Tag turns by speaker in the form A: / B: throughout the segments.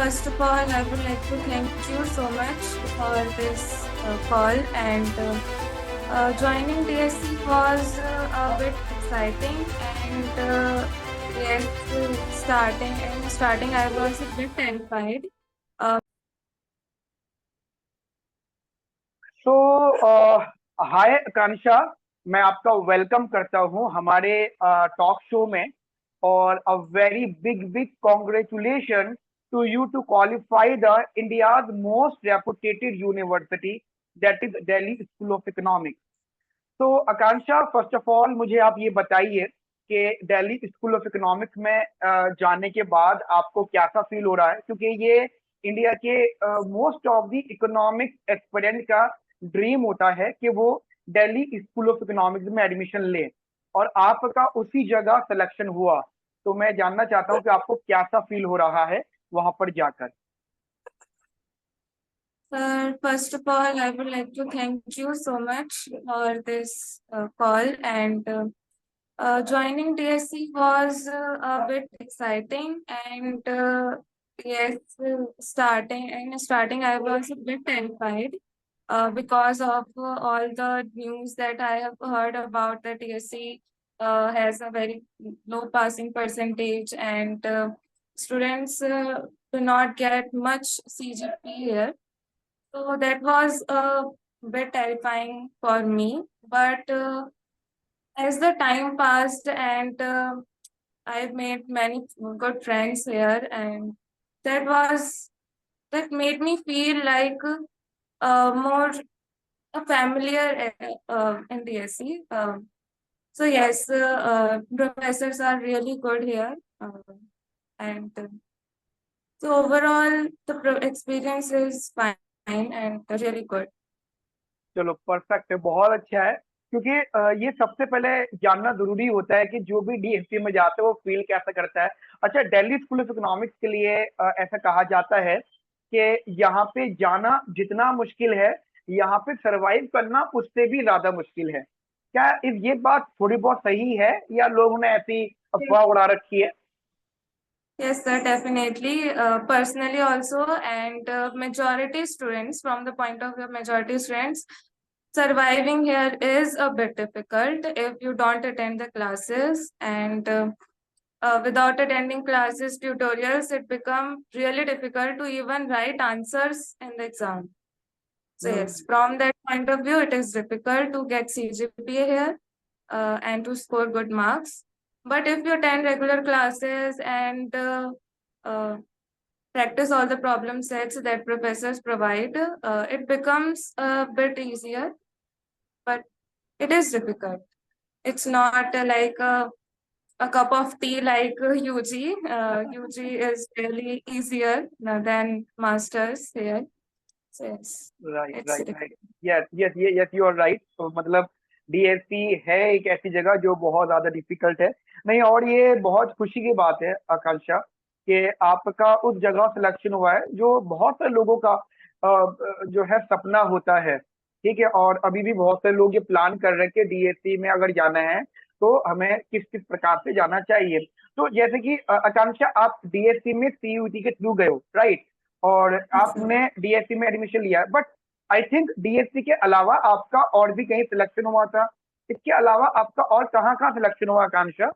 A: First of all, I would like to thank you so much for this call and joining DSC was a bit exciting and yes, starting I was a bit terrified. Uh,
B: सो हाय आकांक्षा। मैं आपका welcome करता हूं हमारे talk show में। और a very big big congratulation to you to qualify the India's most reputed university, that is Delhi School of Economics. तो Akanksha, first of all मुझे आप ये बताइए कि दिल्ली स्कूल ऑफ इकोनॉमिक्स में जाने के बाद आपको क्या सा फील हो रहा है, क्योंकि ये इंडिया के most of the economics aspirant का ड्रीम होता है कि वो दिल्ली स्कूल ऑफ इकोनॉमिक्स में एडमिशन ले, और आपका उसी जगह सिलेक्शन हुआ। तो मैं जानना चाहता हूँ कि आपको क्या सा फील हो रहा है वहां पर जाकर।
A: First of all, I would like to thank you so much for this call and joining DSC was a bit exciting and yes, starting I was a bit terrified because of all the news that I have heard about the DSC has a very low passing percentage and students do not get much CGP here. So that was a bit terrifying for me, but as the time passed and I've made many good friends here, and that was that made me feel like more familiar in DSC. So yes, professors are really good here, and so overall the experience is fine and really good.
B: चलो perfect है, बहुत अच्छा है। क्योंकि ये सबसे पहले जानना जरूरी होता है कि जो भी डीएससी में जाते हैं वो फील कैसा करता है। अच्छा, दिल्ली स्कूल ऑफ इकोनॉमिक्स के लिए ऐसा कहा जाता है कि यहाँ पे जाना जितना मुश्किल है, यहाँ पे सरवाइव करना उससे भी ज्यादा मुश्किल है। क्या इस ये बात थोड़ी बहुत सही है, या लोगों ने ऐसी अफवाह उड़ा रखी है?
A: Yes, sir, definitely. Personally also, and majority students, from the point of view of majority students, surviving here is a bit difficult if you don't attend the classes and without attending classes, tutorials, it become really difficult to even write answers in the exam. So yes, from that point of view, it is difficult to get CGPA here and to score good marks. But if you attend regular classes and practice all the problem sets that professors provide, it becomes a bit easier. But it is difficult. It's not like a cup of tea like UG. UG is really easier than masters here. So yes,
B: right
A: it's
B: right
A: difficult.
B: Right. Yes yes yes, you are right. तो मतलब DSC है एक ऐसी जगह जो बहुत ज्यादा difficult है। नहीं, और ये बहुत खुशी की बात है आकांक्षा कि आपका उस जगह सिलेक्शन हुआ है जो बहुत से लोगों का जो है सपना होता है। ठीक है, और अभी भी बहुत से लोग ये प्लान कर रहे हैं कि डीएससी में अगर जाना है तो हमें किस किस प्रकार से जाना चाहिए। तो जैसे कि आकांक्षा, आप डीएससी में सीयूटी के थ्रू गए हो, राइट? और
A: Yes, sir.
B: आपने डीएससी में एडमिशन लिया, बट आई थिंक डीएससी के अलावा आपका और भी कहीं सिलेक्शन हुआ था। इसके अलावा आपका और कहाँ कहाँ सिलेक्शन हुआ आकांक्षा?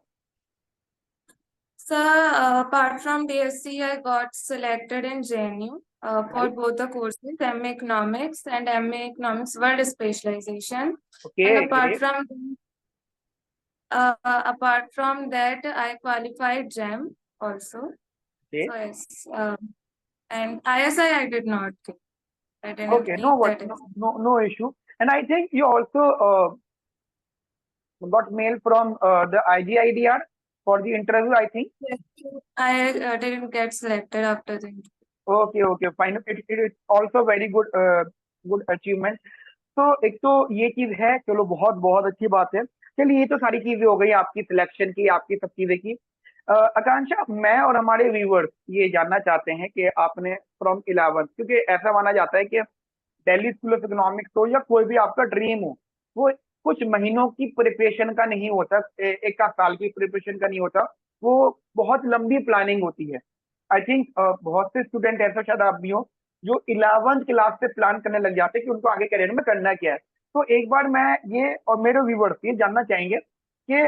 A: So, apart from DSC, I got selected in JNU for
B: right.
A: both the courses, MA Economics and MA Economics World Specialization.
B: Okay,
A: And apart
B: great.
A: from apart from that, I qualified GEM also. So yes, and ISI I did not get. I didn't
B: okay, no
A: keep
B: what,
A: that exam.
B: No no issue. And I think you also got mail from the IGIDR for the interview, I think.
A: Yes, I didn't get selected after the interview.
B: Okay okay, fine. It is also very good, good achievement. तो एक तो ये चीज है, चलो बहुत बहुत अच्छी बात है। चलिए, ये तो सारी चीजें हो गई आपकी सिलेक्शन की, आपकी सब चीजें की। आकांक्षा, मैं और हमारे व्यूअर्स ये जानना चाहते हैं कि आपने फ्रॉम 11, क्योंकि ऐसा माना जाता है कि दिल्ली स्कूल ऑफ इकोनॉमिक्स हो या कोई भी आपका ड्रीम हो, वो कुछ महीनों की प्रिपरेशन का नहीं होता, एक का साल की प्रिपरेशन का नहीं होता। वो बहुत लंबी प्लानिंग होती है। आई थिंक बहुत से स्टूडेंट ऐसा, शायद आप भी हो, जो 11th क्लास से प्लान करने लग जाते हैं कि उनको आगे करियर में करना क्या है। तो एक बार मैं ये और मेरे व्यूवर्स ये जानना चाहेंगे कि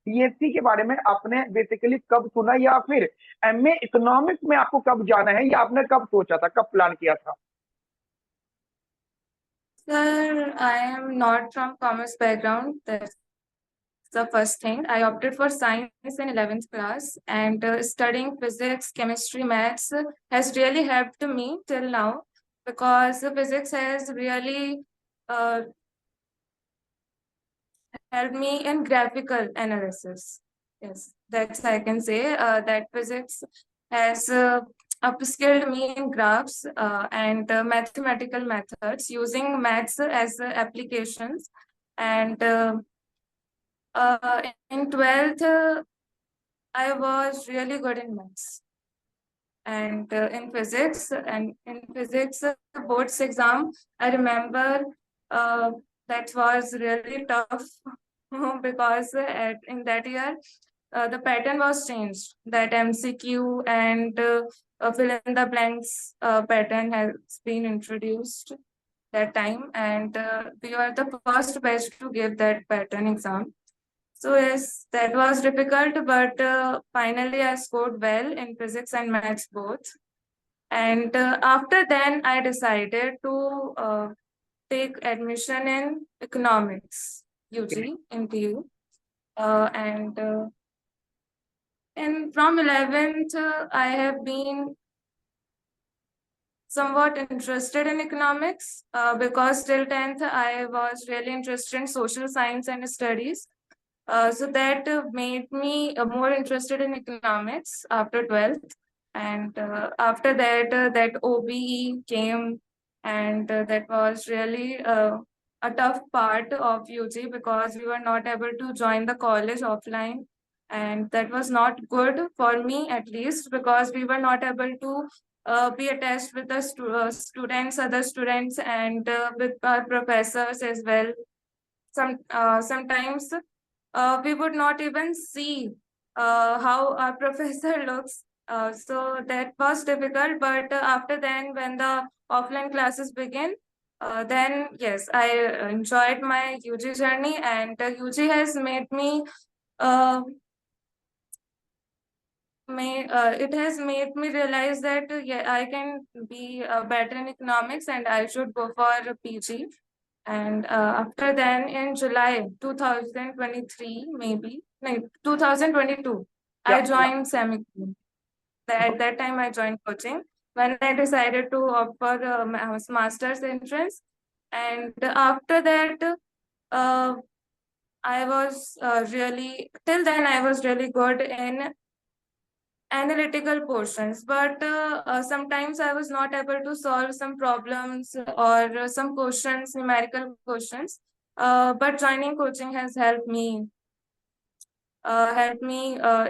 B: बीएससी के बारे में आपने बेसिकली कब सुना, या फिर एमए इकोनॉमिक्स में आपको कब जाना है, या आपने कब सोचा था, कब प्लान किया था?
A: Sir, I am not from commerce background. That's the first thing. I opted for science in 11th class, and studying physics, chemistry, maths has really helped me till now, because physics has really uh, helped me in graphical analysis. Yes, that's I can say that physics has upskilled me in graphs and mathematical methods, using maths as applications. And in 12th, I was really good in maths and in physics boards exam. I remember that was really tough because in that year the pattern was changed. That MCQ and fill in the blanks pattern has been introduced that time, and we were the first batch to give that pattern exam. So yes, that was difficult, but finally I scored well in physics and maths both. And after then, I decided to take admission in economics, UG, in TU. And from 11th, I have been somewhat interested in economics because till 10th, I was really interested in social science and studies. So that made me more interested in economics after 12th. And after that, that OBE came, and that was really a tough part of UG because we were not able to join the college offline. And that was not good for me, at least, because we were not able to be attached with the students, other students, and with our professors as well. Sometimes we would not even see how our professor looks. So that was difficult. But after then, when the offline classes begin, then yes, I enjoyed my UG journey, and UG has made me. It has made me realize that yeah, I can be better in economics, and I should go for a PG. And after then, in July 2023, maybe, no, 2022, I
B: Yeah, yeah.
A: joined Semicon. At that time, I joined coaching when I decided to opt for master's entrance. And after that, uh, I was till then, I was really good in analytical portions, but sometimes I was not able to solve some problems or some questions, numerical questions. But joining coaching has helped me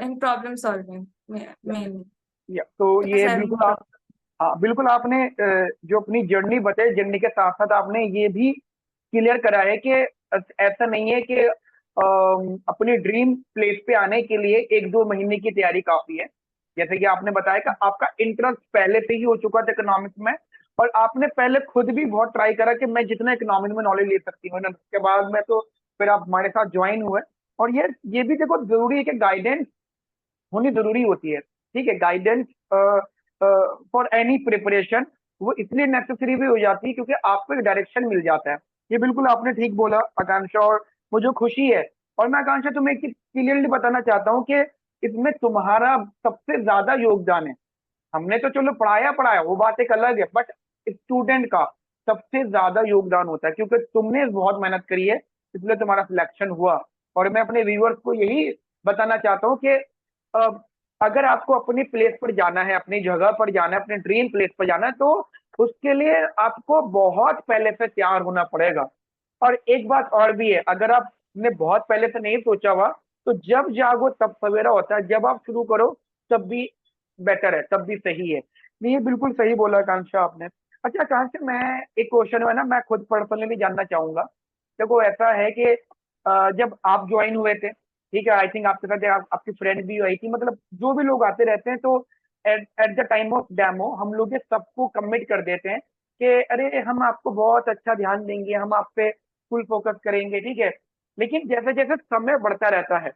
A: in problem solving mainly.
B: या तो
A: It has
B: ये
A: helped me.
B: बिल्कुल आप, हाँ बिल्कुल आपने जो अपनी जर्नी बताई, जर्नी के साथ साथ आपने ये भी क्लियर करा है कि ऐसा नहीं है कि अपनी ड्रीम प्लेस पे आने के लिए 1-2 महीने की तैयारी काफी है। जैसे कि आपने बताया कि आपका इंटरेस्ट पहले से ही हो चुका था इकोनॉमिक्स में, और आपने पहले खुद भी बहुत ट्राई करा कि मैं जितना इकोनॉमिक्स में नॉलेज ले सकती हूँ ना, उसके बाद में तो फिर आप हमारे साथ ज्वाइन हुए। और ये भी देखो जरूरी है कि गाइडेंस होनी जरूरी होती है। ठीक है, गाइडेंस फॉर एनी प्रिपरेशन वो इसलिए नेसेसरी भी हो जाती है क्योंकि आपको एक डायरेक्शन मिल जाता है। ये बिल्कुल आपने ठीक बोला आकांक्षा, और मुझे खुशी है। और मैं आकांक्षा तुम्हें एक चीज क्लियरली बताना चाहता हूँ कि इसमें तुम्हारा सबसे ज्यादा योगदान है। हमने तो चलो पढ़ाया पढ़ाया, वो बात एक अलग है, बट स्टूडेंट का सबसे ज्यादा योगदान होता है क्योंकि तुमने बहुत मेहनत करी है, इसलिए तुम्हारा सिलेक्शन हुआ। और मैं अपने व्यूअर्स को यही बताना चाहता हूँ कि अ, अगर आपको अपनी प्लेस पर जाना है, अपनी जगह पर जाना है, अपने ड्रीम प्लेस पर जाना है, तो उसके लिए आपको बहुत पहले से तैयार होना पड़ेगा। और एक बात और भी है, अगर आपने बहुत पहले से नहीं सोचा हुआ, तो जब जागो तब सवेरा होता है। जब आप शुरू करो तब भी बेटर है, तब भी सही है। नहीं, ये बिल्कुल सही बोला आकांक्षा आपने। अच्छा आकांक्षा, मैं एक क्वेश्चन है ना, मैं खुद पर्सनली जानना चाहूंगा। देखो ऐसा है कि जब आप ज्वाइन हुए थे, ठीक है, आई थिंक आपके साथ आपकी फ्रेंड भी आई थी, मतलब जो भी लोग आते रहते हैं, तो at the time of demo हम लोग ये सबको कमिट कर देते हैं कि अरे हम आपको बहुत अच्छा ध्यान देंगे, हम आप पे फुल फोकस करेंगे, ठीक है। लेकिन जैसे जैसे समय बढ़ता रहता है,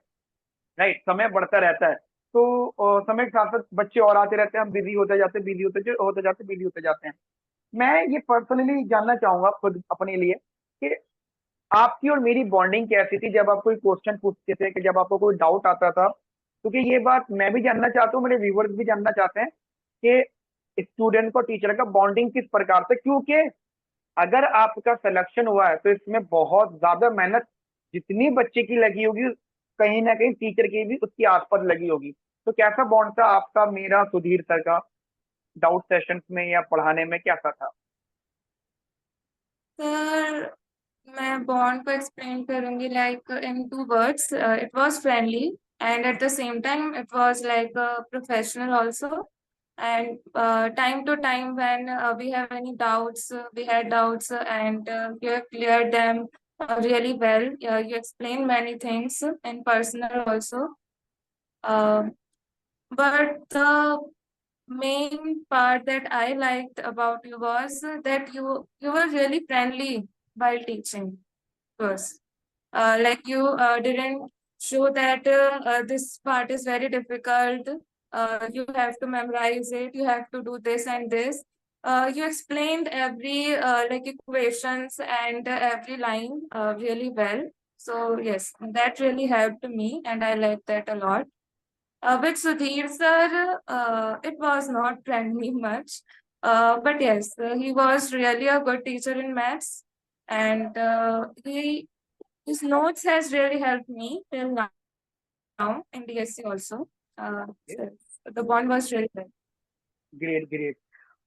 B: राइट, समय बढ़ता रहता है, तो समय के साथ साथ बच्चे और आते रहते हैं, हम बिजी होते जाते हैं, बिजी होते जाते हैं। मैं ये पर्सनली जानना चाहूंगा खुद अपने लिए कि आपकी और मेरी बॉन्डिंग कैसी थी जब आप कोई क्वेश्चन पूछते थे, कि जब आपको कोई डाउट आता था, क्योंकि ये बात मैं भी जानना चाहता हूँ, मेरे व्यूवर्स भी जानना चाहते हैं कि स्टूडेंट को टीचर का बॉन्डिंग किस प्रकार से, क्योंकि अगर आपका सिलेक्शन हुआ है तो इसमें बहुत ज्यादा मेहनत जितनी बच्चे की लगी होगी, कहीं ना कहीं टीचर की भी उसकी आसपास लगी होगी। तो कैसा बॉन्ड था आपका मेरा सुधीर सर का डाउट सेशंस में या पढ़ाने में, कैसा था?
A: सर, मैं बॉन्ड को एक्सप्लेन करूंगी like in two words. It was friendly and at the same time it was like professional also. And time to time when we have any doubts, we had doubts, and you have cleared them really well. You explained many things in personal also. Uh, but the main part that I liked about you was that you were really friendly while teaching us. Like you didn't show that this part is very difficult. You have to memorize it. You have to do this and this. You explained every like equations and every line really well. So yes, that really helped me, and I liked that a lot. With Sudhir sir, it was not friendly much. But yes, he was really a good teacher in maths, and his notes has really helped me till now in DSC also. So the bond was really good.
B: Great great.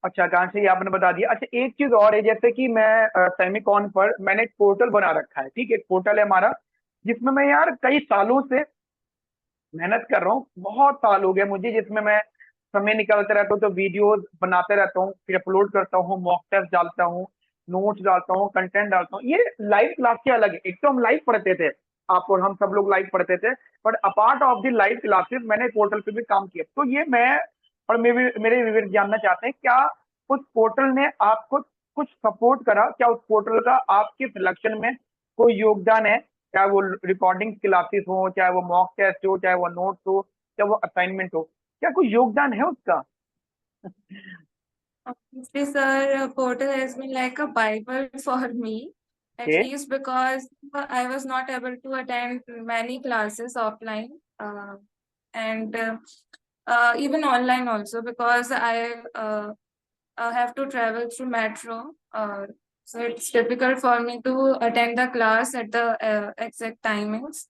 B: अच्छा, कहाँ से ये आपने बता दिया। अच्छा, एक चीज और है, जैसे कि मैं सेमिकॉन पर मैंने एक पोर्टल बना रखा है, ठीक है, एक पोर्टल है हमारा, जिसमें मैं यार कई सालों से मेहनत कर रहा हूँ, बहुत साल हो गए मुझे, जिसमें मैं समय निकालते रहता हूँ, तो वीडियोस बनाते रहता हूँ, फिर अपलोड करता हूँ, मॉक टेस्ट डालता हूँ, नोट्स डालता हूँ, कंटेंट डालता हूँ। ये लाइव क्लास के अलग है, एक तो हम लाइव पढ़ते थे, आप और हम सब लोग लाइव पढ़ते थे, but apart of the live classes मैंने पोर्टल पे भी काम किया। तो ये मैं और मेरे व्यूअर्स जानना चाहते हैं, क्या उस पोर्टल ने आपको कुछ सपोर्ट करा, क्या उस पोर्टल का आपके सिलेक्शन में कोई योगदान है? चाहे वो रिकॉर्डिंग क्लासेस हो, चाहे वो मॉक टेस्ट हो, चाहे वो नोट्स हो, चाहे वो असाइनमेंट हो, क्या कोई योगदान है उसका?
A: Honestly, sir, Portal has been like a Bible for me, at
B: okay.
A: least because I was not able to attend many classes offline, and even online also, because I have to travel through metro. So it's difficult for me to attend the class at the exact timings.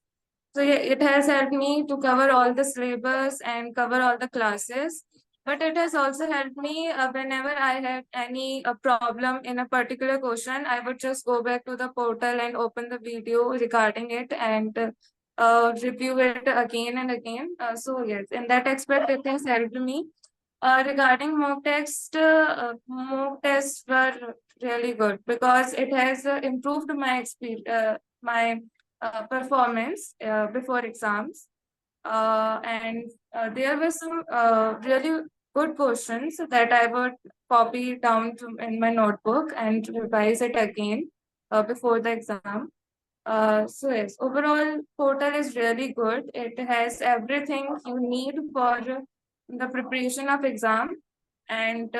A: So yeah, it has helped me to cover all the syllabus and cover all the classes. But it has also helped me whenever I had any problem in a particular question, I would just go back to the portal and open the video regarding it and review it again and again. So yes, in that aspect, it has helped me. Regarding mock tests were really good because it has improved my experience, my performance before exams. And there were some really good questions that I would copy down in my notebook and revise it again before the exam. So yes, overall portal is really good. It has everything you need for the preparation of exam, and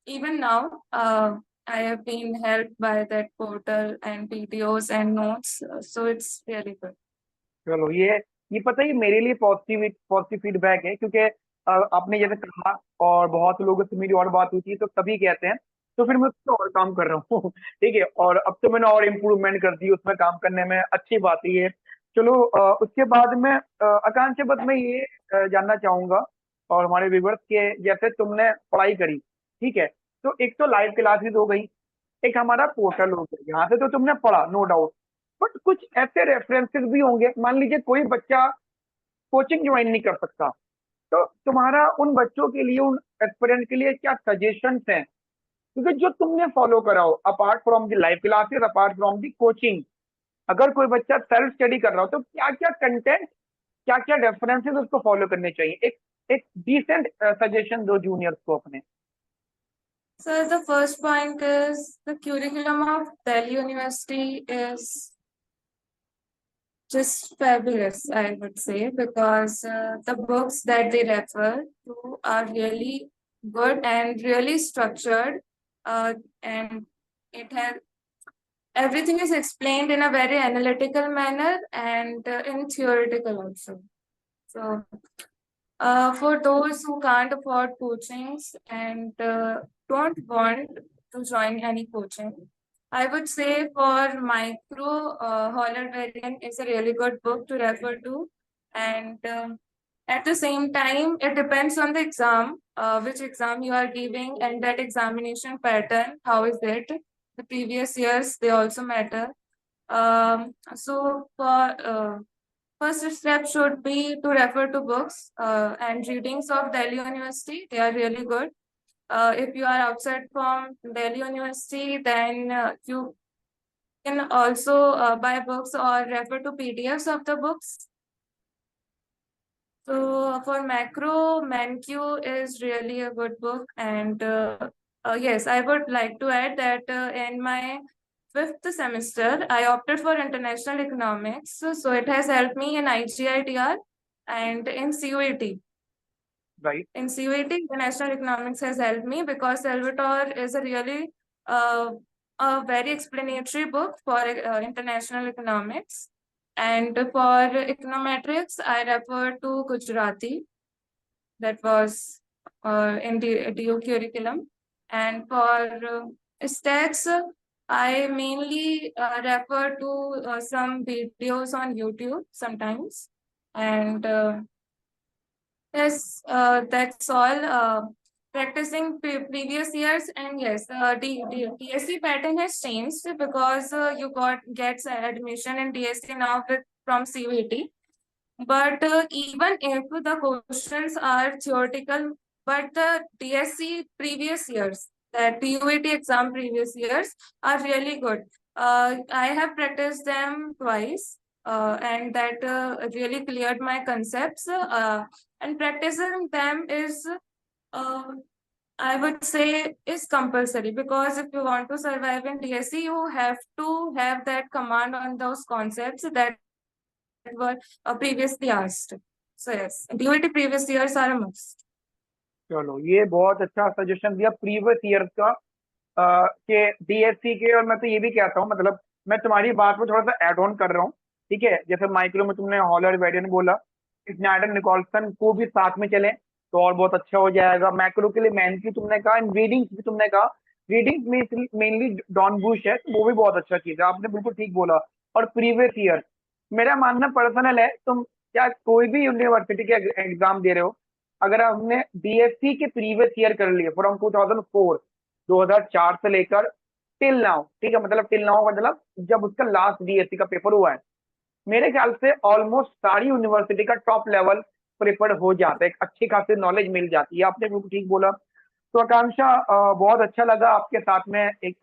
A: even now I have been helped by that portal and videos and notes. So it's really good.
B: चलो, ये पता है, ये मेरे लिए positive positive feedback है, क्योंकि आपने जैसे कहा, और बहुत लोगों से मेरी और बात हुई थी, तो सभी कहते हैं, तो फिर मैं उस पर और काम कर रहा हूँ ठीक है, और अब तो मैंने और इम्प्रूवमेंट कर दी उसमें काम करने में, अच्छी बात है ये। चलो, उसके बाद में आकांक्षा, बस मैं ये जानना चाहूंगा और हमारे व्यूवर्स के, जैसे तुमने पढ़ाई करी, ठीक है, तो एक तो लाइव क्लासेस हो गई, एक हमारा पोर्टल हो गया, यहाँ से तो तुमने पढ़ा, नो डाउट, बट कुछ ऐसे रेफरेंसेस भी होंगे, मान लीजिए कोई बच्चा कोचिंग ज्वाइन नहीं कर सकता, तो तुम्हारा उन बच्चों के लिए, उन एस्पिरेंट के लिए क्या सजेशंस हैं? क्योंकि जो तुमने फॉलो करा हो, apart from the live classes, apart from the coaching, अगर कोई बच्चा सेल्फ स्टडी कर रहा हो, तो क्या क्या कंटेंट, क्या क्या रेफरेंसेस उसको फॉलो करने चाहिए? एक एक डिसेंट सजेशन दो जूनियर्स को अपने।
A: So the first point is the curriculum of Delhi University is just fabulous, I would say, because the books that they refer to are really good and really structured, and it has everything is explained in a very analytical manner and in theoretical also. So, for those who can't afford coachings and don't want to join any coaching, I would say for Micro, Holler Variant is a really good book to refer to. And at the same time, it depends on the exam, which exam you are giving, and that examination pattern, how is it? The previous years, they also matter. So for first step should be to refer to books and readings of Delhi University. They are really good. If you are outside from Delhi University, then you can also buy books or refer to PDFs of the books. So for macro, ManQ is really a good book. And yes, I would like to add that in my fifth semester, I opted for international economics. So it has helped me in IGITR and in CUET.
B: Right.
A: In CUET, international economics has helped me because Salvatore is a really a very explanatory book for international economics. And for econometrics, I refer to Gujarati. That was in the DO curriculum. And for stats, I mainly refer to some videos on YouTube sometimes. And yes, that's all. Practicing previous years, and yes, the DSC pattern has changed because you gets admission in DSC now from CVT. But even if the questions are theoretical, but the DSC previous years, that TUAT exam previous years are really good. I have practiced them twice, and that really cleared my concepts. And practicing them is, uh, I would say, is compulsory because if you want to survive in DSC, you have to have that command on those concepts that were previously asked. So yes, DOT previous years are a must.
B: चलो, ये बहुत अच्छा suggestion दिया previous year का के DSC के। और मैं तो ये भी कहता हूँ, मतलब मैं तुम्हारी बात में थोड़ा सा ऐड ऑन कर रहा हूँ। ठीक है, जैसे माइक्रो में तुमने हॉलर वेरियन बोला, स्नाइडर निकोलसन को भी साथ में चले तो और बहुत अच्छा हो जाएगा। मैक्रो के लिए मैन की तुमने कहा, एंड रीडिंग्स भी तुमने कहा। रीडिंग्स में मेनली डॉन बुश है, तो वो भी बहुत अच्छा चीज है, आपने बिल्कुल ठीक बोला। और प्रीवियस ईयर, मेरा मानना पर्सनल है, तुम क्या कोई भी यूनिवर्सिटी के एग्जाम दे रहे हो, अगर हमने डीएससी के प्रीवियस ईयर कर लिए फ्रॉम 2004, 2004 से लेकर टिल नाउ, ठीक है, मतलब टिल नाउ मतलब जब उसका लास्ट डीएससी का पेपर हुआ है, मेरे ख्याल से ऑलमोस्ट सारी यूनिवर्सिटी का टॉप लेवल प्रिपेयर हो जाता है, एक अच्छी खासी नॉलेज मिल जाती है। आपने बिल्कुल ठीक बोला। तो आकांक्षा, बहुत अच्छा लगा आपके साथ में एक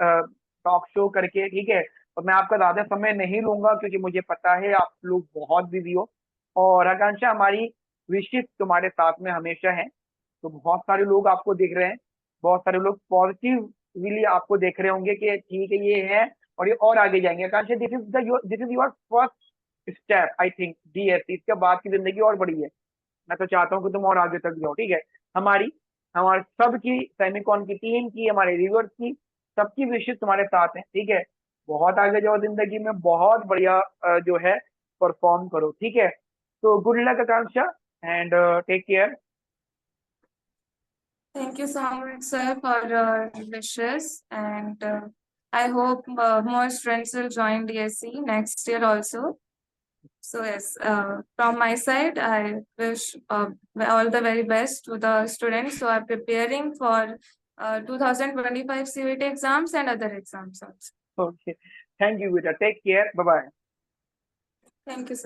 B: टॉक शो करके। ठीक है, और मैं आपका ज्यादा समय नहीं लूंगा क्योंकि मुझे पता है आप लोग बहुत बिजी हो। और आकांक्षा, हमारी विशेष तुम्हारे साथ में हमेशा है। तो बहुत सारे लोग आपको देख रहे हैं, बहुत सारे लोग पॉजिटिवली आपको देख रहे होंगे कि ठीक है ये है और ये और आगे जाएंगे। Akanksha, this is your first step, I think DSC. इसके बाद की जिंदगी और बड़ी है। मैं तो चाहता हूँ कि तुम और आगे तक जाओ। ठीक है, हमारी हमारे सबकी, सेमिकॉन की टीम की, हमारे रिवर्स की, सबकी विशेष तुम्हारे साथ है। ठीक है, बहुत आगे जाओ जिंदगी में, बहुत बढ़िया जो है परफॉर्म करो। ठीक है, तो good luck Akanksha, and take care.
A: Thank you so much, sir, for your wishes, and I hope more students will join DSC next year also. So yes, from my side, I wish all the very best to the students who are preparing for 2025 CVT exams and other exams also.
B: Okay, thank you बेटा, take care, bye bye.
A: Thank you, sir.